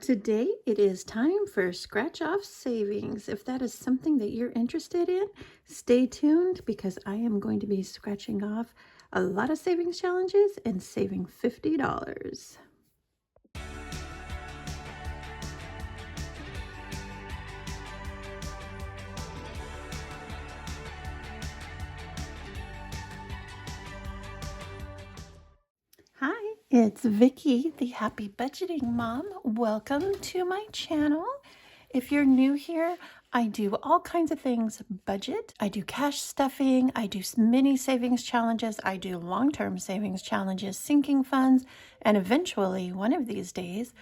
Today it is time for scratch off savings. If that is something that you're interested in, stay tuned because I am going to be scratching off a lot of savings challenges and saving $50. Hi, it's Vicky, the Happy Budgeting Mom. Welcome to my channel. If you're new here, I do all kinds of things budget. I do cash stuffing. I do mini savings challenges. I do long-term savings challenges, sinking funds, and eventually, one of these days,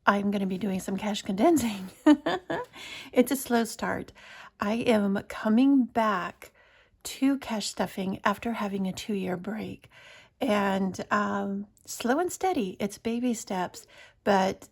I'm going to be doing some cash condensing. It's a slow start. I am coming back to cash stuffing after having a 2-year break. And slow and steady, it's baby steps, but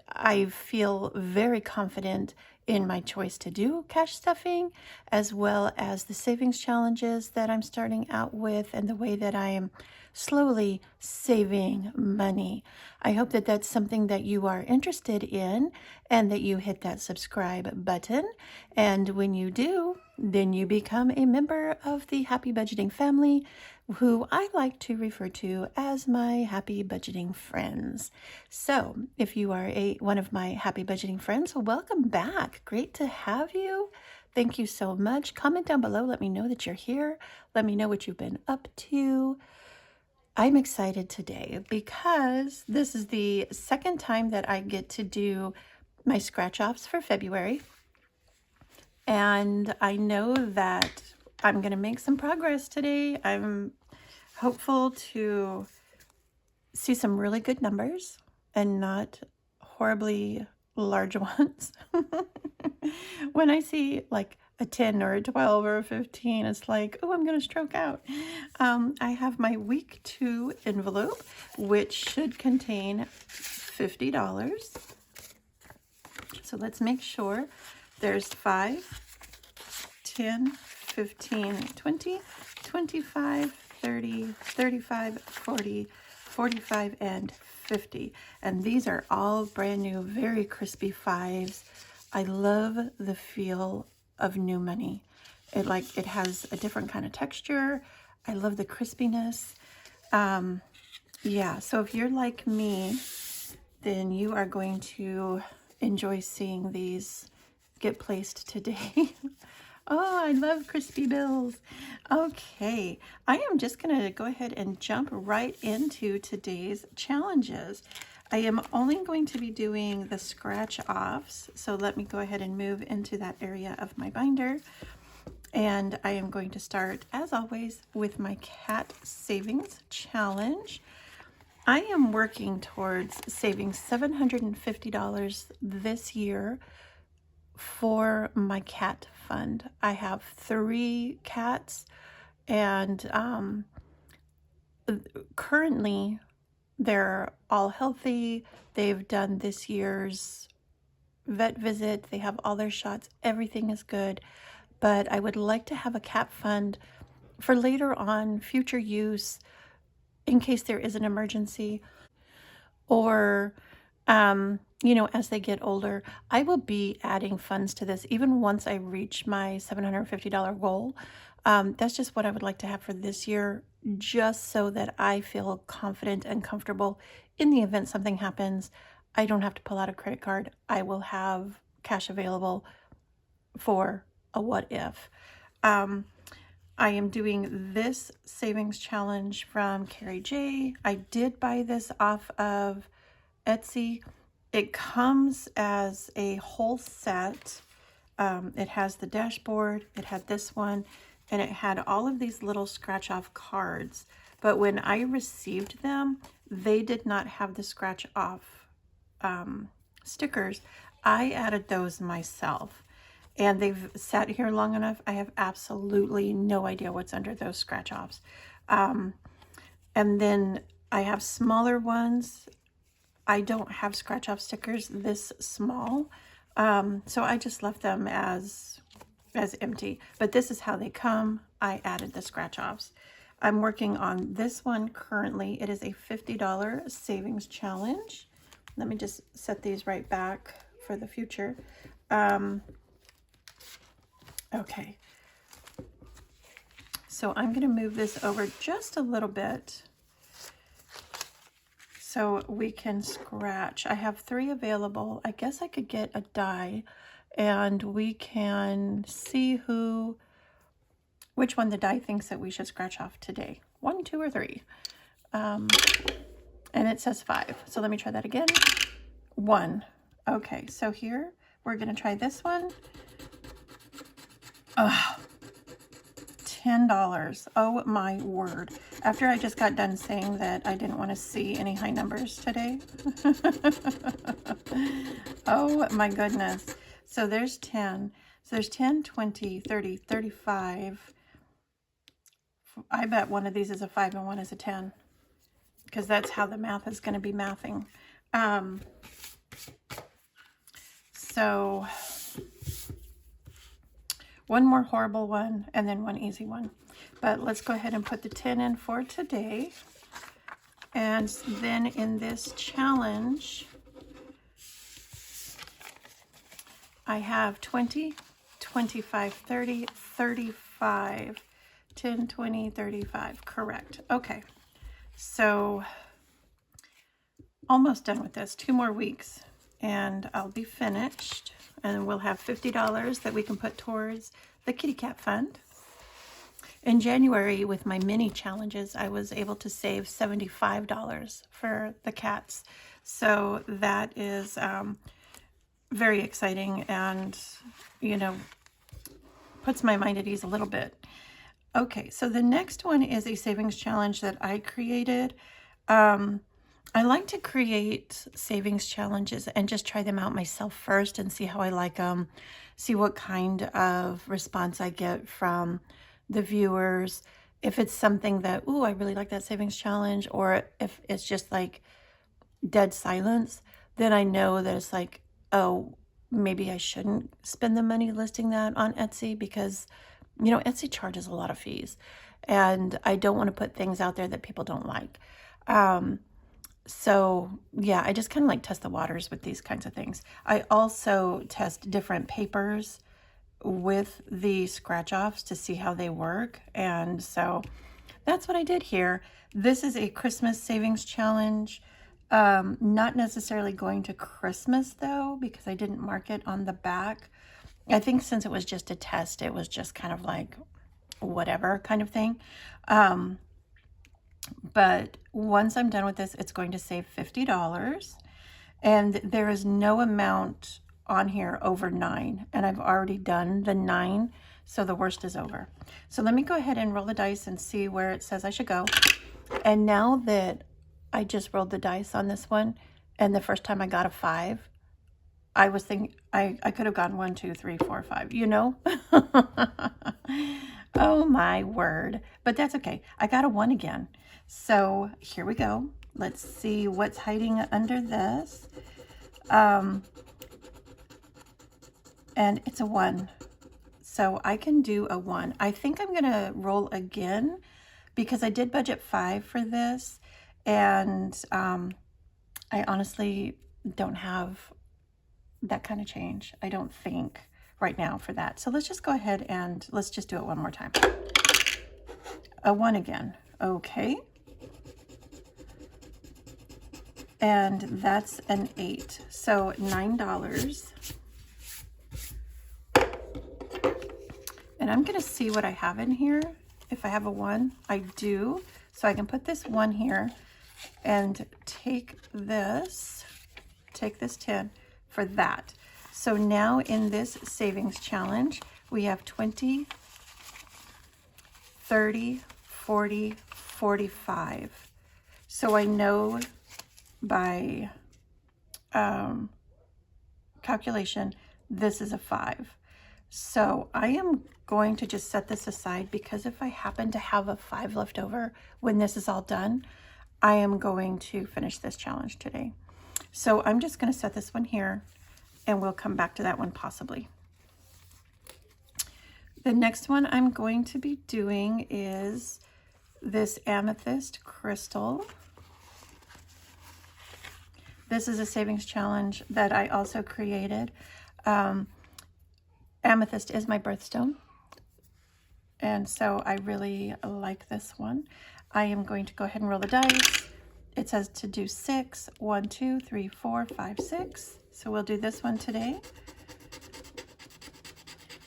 I feel very confident in my choice to do cash stuffing, as well as the savings challenges that I'm starting out with and the way that I am slowly saving money. I hope that that's something that you are interested in and that you hit that subscribe button. And when you do, then you become a member of the Happy Budgeting family, who I like to refer to as my Happy Budgeting friends. So if you are one of my Happy Budgeting friends, welcome back. Great to have you. Thank you so much. Comment down below. Let me know that you're here. Let me know what you've been up to. I'm excited today because this is the second time that I get to do my scratch offs for February. And I know that I'm going to make some progress today. I'm hopeful to see some really good numbers and not horribly large ones. When I see like a 10 or a 12 or a 15, it's like, oh, I'm going to stroke out. I have my week 2 envelope, which should contain $50. So let's make sure there's 5, 10, 15, 20, 25, 30, 35, 40, 45, and 50. And these are all brand new, very crispy 5s. I love the feel of new money. It has a different kind of texture. I love the crispiness. Yeah, so if you're like me, then you are going to enjoy seeing these get placed today. Oh, I love crispy bills. Okay, I am just going to go ahead and jump right into today's challenges. I am only going to be doing the scratch offs, so let me go ahead and move into that area of my binder. And I am going to start, as always, with my cat savings challenge. I am working towards saving $750 this year for my cat fund. I have 3 cats, and currently they're all healthy. They've done this year's vet visit. They have all their shots. Everything is good. But I would like to have a cat fund for later on, future use, in case there is an emergency, or as they get older. I will be adding funds to this even once I reach my $750 goal. That's just what I would like to have for this year, just so that I feel confident and comfortable in the event something happens. I don't have to pull out a credit card. I will have cash available for a what if. I am doing this savings challenge from Carrie J. I did buy this off of Etsy. It comes as a whole set. It has the dashboard, it had this one, and it had all of these little scratch off cards. But when I received them, they did not have the scratch off stickers. I added those myself. And they've sat here long enough. I have absolutely no idea what's under those scratch offs. And then I have smaller ones. I don't have scratch off stickers this small. So I just left them as empty. But this is how they come. I added the scratch offs. I'm working on this one currently. It is a $50 savings challenge. let me just set these right back for the future. Okay. So I'm going to move this over just a little bit so we can scratch. I have 3 available. I guess I could get a die and we can see which one the die thinks that we should scratch off today. 1, 2, or 3. And it says 5. So let me try that again. 1. Okay, so here we're going to try this one. Ugh. $10. Oh my word. After I just got done saying that I didn't want to see any high numbers today. Oh my goodness. So there's 10. So there's 10, 20, 30, 35. I bet one of these is a 5 and one is a 10. Because that's how the math is going to be mathing. So one more horrible one and then one easy one. But let's go ahead and put the 10 in for today. And then in this challenge, I have 20, 25, 30, 35, 10, 20, 35. Correct. Okay. So almost done with this. 2 more weeks and I'll be finished. And we'll have $50 that we can put towards the Kitty Cat Fund. In January, with my mini challenges, I was able to save $75 for the cats. So that is very exciting and, you know, puts my mind at ease a little bit. Okay, so the next one is a savings challenge that I created. I like to create savings challenges and just try them out myself first and see how I like them, see what kind of response I get from the viewers. If it's something that, ooh, I really like that savings challenge, or if it's just like dead silence, then I know that it's like, oh, maybe I shouldn't spend the money listing that on Etsy because, you know, Etsy charges a lot of fees and I don't want to put things out there that people don't like. So yeah, I just kind of like test the waters with these kinds of things. I also test different papers with the scratch offs to see how they work. And so that's what I did here. This is a Christmas savings challenge. Not necessarily going to Christmas though, because I didn't mark it on the back. I think since it was just a test, it was just kind of like whatever kind of thing. But once I'm done with this, it's going to save $50. And there is no amount on here over 9. And I've already done the 9, so the worst is over. So let me go ahead and roll the dice and see where it says I should go. And now that I just rolled the dice on this one, and the first time I got a 5, I was thinking I could have gone 1, 2, 3, 4, 5, you know? Oh my word. But that's okay. I got a 1 again. So here we go. Let's see what's hiding under this. And it's a 1. So I can do a 1. I think I'm going to roll again because I did budget 5 for this. And I honestly don't have that kind of change. I don't think right now for that. So let's just go ahead and let's just do it one more time. A 1 again. Okay. And that's an 8. So $9. And I'm going to see what I have in here. If I have a 1, I do. So I can put this 1 here and take this 10 for that. So now in this savings challenge, we have 20, 30, 40, 45. So I know by calculation, this is a 5. So I am going to just set this aside because if I happen to have a 5 left over when this is all done, I am going to finish this challenge today. So I'm just going to set this one here and we'll come back to that one possibly. The next one I'm going to be doing is this amethyst crystal. This is a savings challenge that I also created. Amethyst is my birthstone, and so I really like this one. I am going to go ahead and roll the dice. It says to do 6. 1, 2, 3, 4, 5, 6. So we'll do this one today.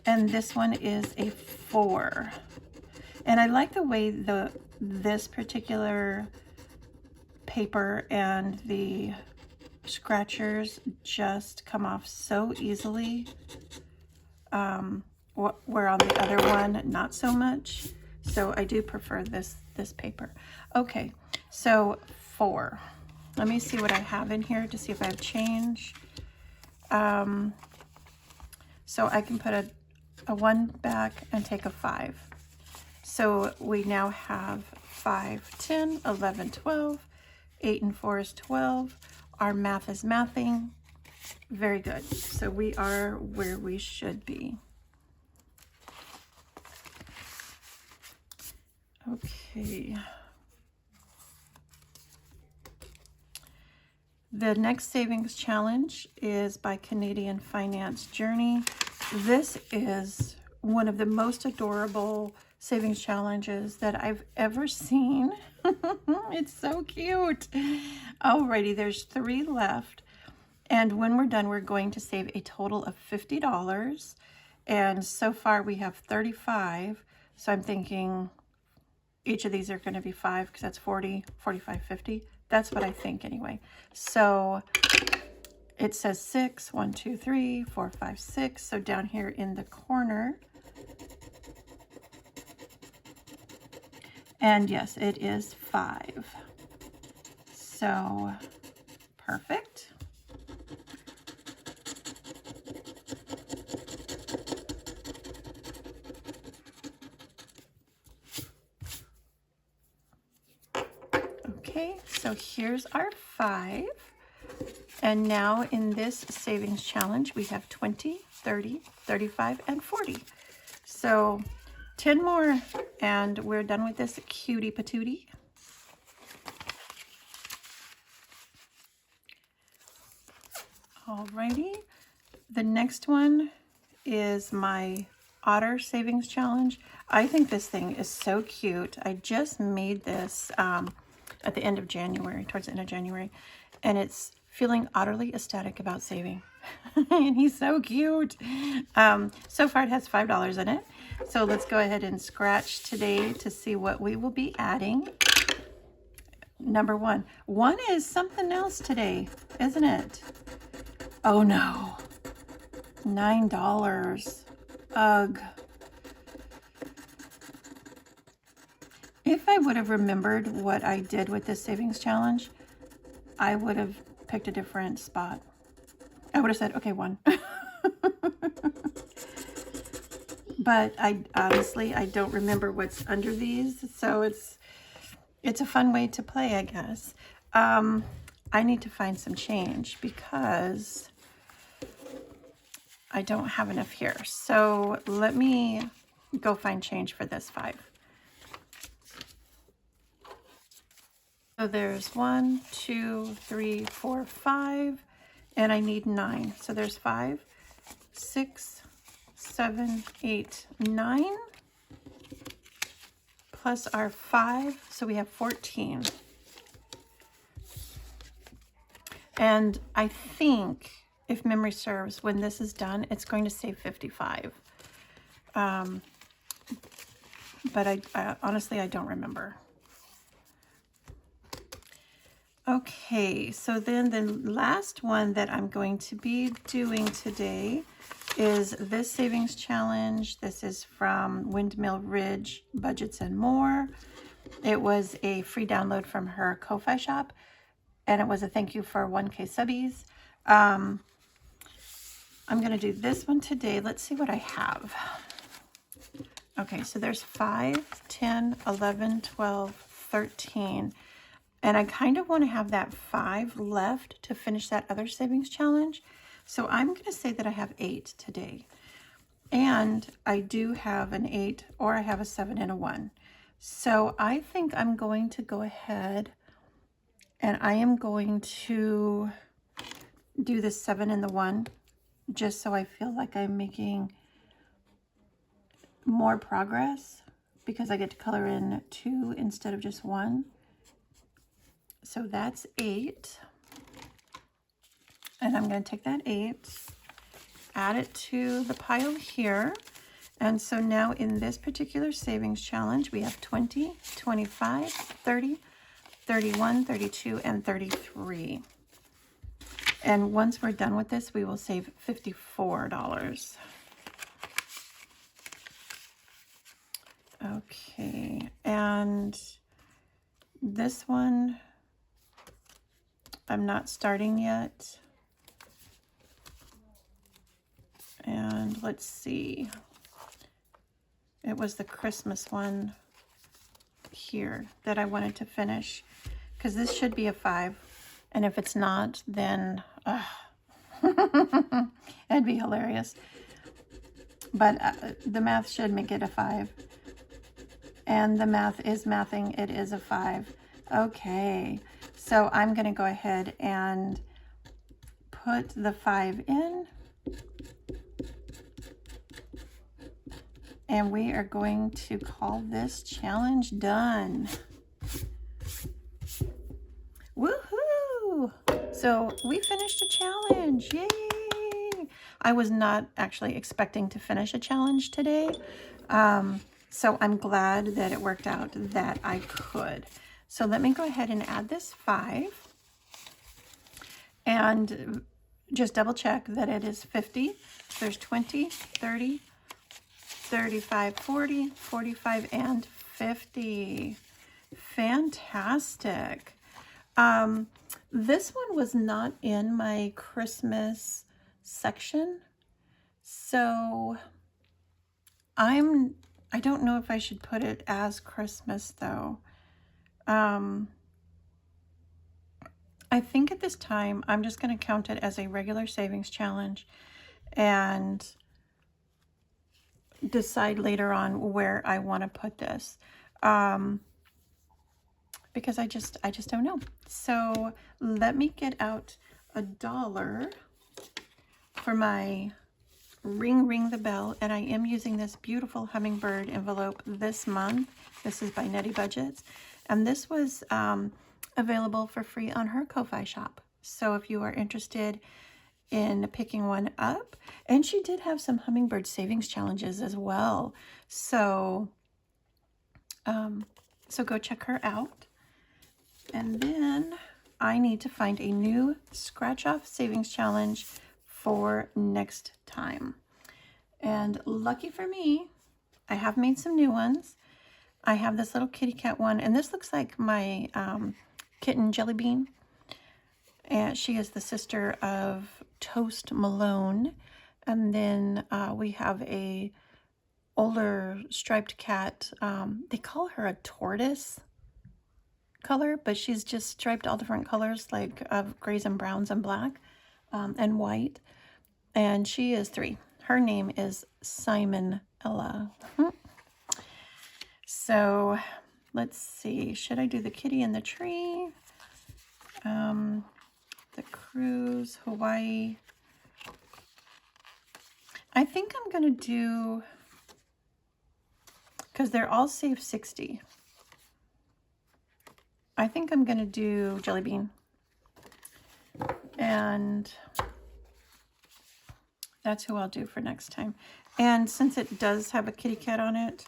And this one is a 4. And I like the way this particular paper and the scratchers just come off so easily. Where on the other one, not so much. So I do prefer this paper. Okay, so 4. Let me see what I have in here to see if I have change. So I can put a 1 back and take a 5. So we now have 5, 10, 11, 12. 8 and 4 is 12. Our math is mathing. Very good. So we are where we should be. Okay. The next savings challenge is by Canadian Finance Journey. This is one of the most adorable savings challenges that I've ever seen. It's so cute. Alrighty, there's 3 left. And when we're done, we're going to save a total of $50. And so far we have 35. So I'm thinking each of these are going to be 5 because that's 40, 45, 50. That's what I think anyway. So it says 6, 1, 2, 3, 4, 5, 6. So down here in the corner. And yes, it is 5. So perfect. Okay, so here's our 5. And now in this savings challenge, we have 20, 30, 35, and 40. So 10 more, and we're done with this cutie patootie. Alrighty, the next one is my Otter Savings Challenge. I think this thing is so cute. I just made this at the end of January, towards the end of January, and it's feeling utterly ecstatic about saving. And he's so cute. So far it has $5 in it. So let's go ahead and scratch today to see what we will be adding. Number 1. 1 is something else today, isn't it? Oh no. $9. Ugh. If I would have remembered what I did with this savings challenge, I would have picked a different spot. I would have said, okay, 1. But I honestly, I don't remember what's under these, so it's a fun way to play, I guess. I need to find some change because I don't have enough here. So let me go find change for this 5. So there's 1, 2, 3, 4, 5, and I need 9. So there's 5, 6, 7, 8, 9, plus our 5, so we have 14. And I think, if memory serves, when this is done, it's going to save 55. But I honestly, I don't remember. Okay, so then the last one that I'm going to be doing today is this savings challenge. This is from Windmill Ridge Budgets and More. It was a free download from her Ko-Fi shop, and it was a thank you for 1K subbies. I'm going to do this one today. Let's see what I have. Okay, so there's 5, 10, 11, 12, 13. And I kind of want to have that 5 left to finish that other savings challenge. So I'm going to say that I have 8 today. And I do have an 8, or I have a 7 and a 1. So I think I'm going to go ahead and I am going to do the 7 and the 1, just so I feel like I'm making more progress, because I get to color in 2 instead of just 1. So that's 8. And I'm going to take that 8, add it to the pile here. And so now in this particular savings challenge, we have 20, 25, 30, 31, 32, and 33. And once we're done with this, we will save $54. Okay, and this one, I'm not starting yet. And let's see. It was the Christmas one here that I wanted to finish, because this should be a 5. And if it's not, then it'd be hilarious. But the math should make it a 5. And the math is mathing. It is a 5. Okay, so I'm going to go ahead and put the 5 in. And we are going to call this challenge done. Woohoo! So we finished a challenge. Yay! I was not actually expecting to finish a challenge today. So I'm glad that it worked out that I could. So let me go ahead and add this 5. And just double check that it is 50. There's 20, 30, 35, 40, 45, and 50. Fantastic. This one was not in my Christmas section, so I don't know if I should put it as Christmas though. I think at this time I'm just going to count it as a regular savings challenge and decide later on where I want to put this, because I just don't know. So let me get out $1 for my ring the bell, and I am using this beautiful hummingbird envelope this month. This is by Nettie Budgets, and this was available for free on her Ko-Fi shop. So if you are interested in picking one up, and she did have some hummingbird savings challenges as well, so so go check her out. And then I need to find a new scratch off savings challenge for next time. And lucky for me, I have made some new ones. I have this little kitty cat one, and this looks like my kitten Jelly Bean. And she is the sister of Toast Malone. And then we have a older striped cat. They call her a tortoise color, but she's just striped all different colors, like of grays and browns and black and white. And she is 3. Her name is Simon Ella. So let's see. Should I do the kitty and the tree? The cruise, Hawaii. I think I'm going to do, because they're all save 60. I think I'm going to do Jelly Bean. And that's who I'll do for next time. And since it does have a kitty cat on it,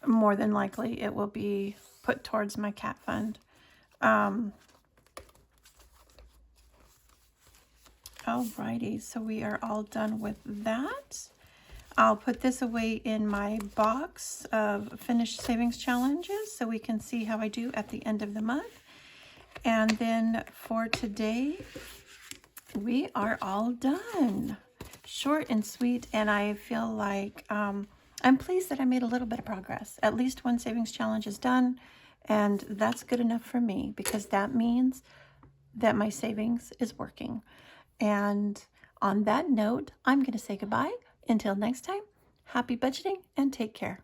more than likely it will be put towards my cat fund. Alrighty, so we are all done with that. I'll put this away in my box of finished savings challenges so we can see how I do at the end of the month. And then for today, we are all done. Short and sweet, and I feel like I'm pleased that I made a little bit of progress. At least one savings challenge is done, and that's good enough for me, because that means that my savings is working. And on that note, I'm going to say goodbye. Until next time, happy budgeting and take care.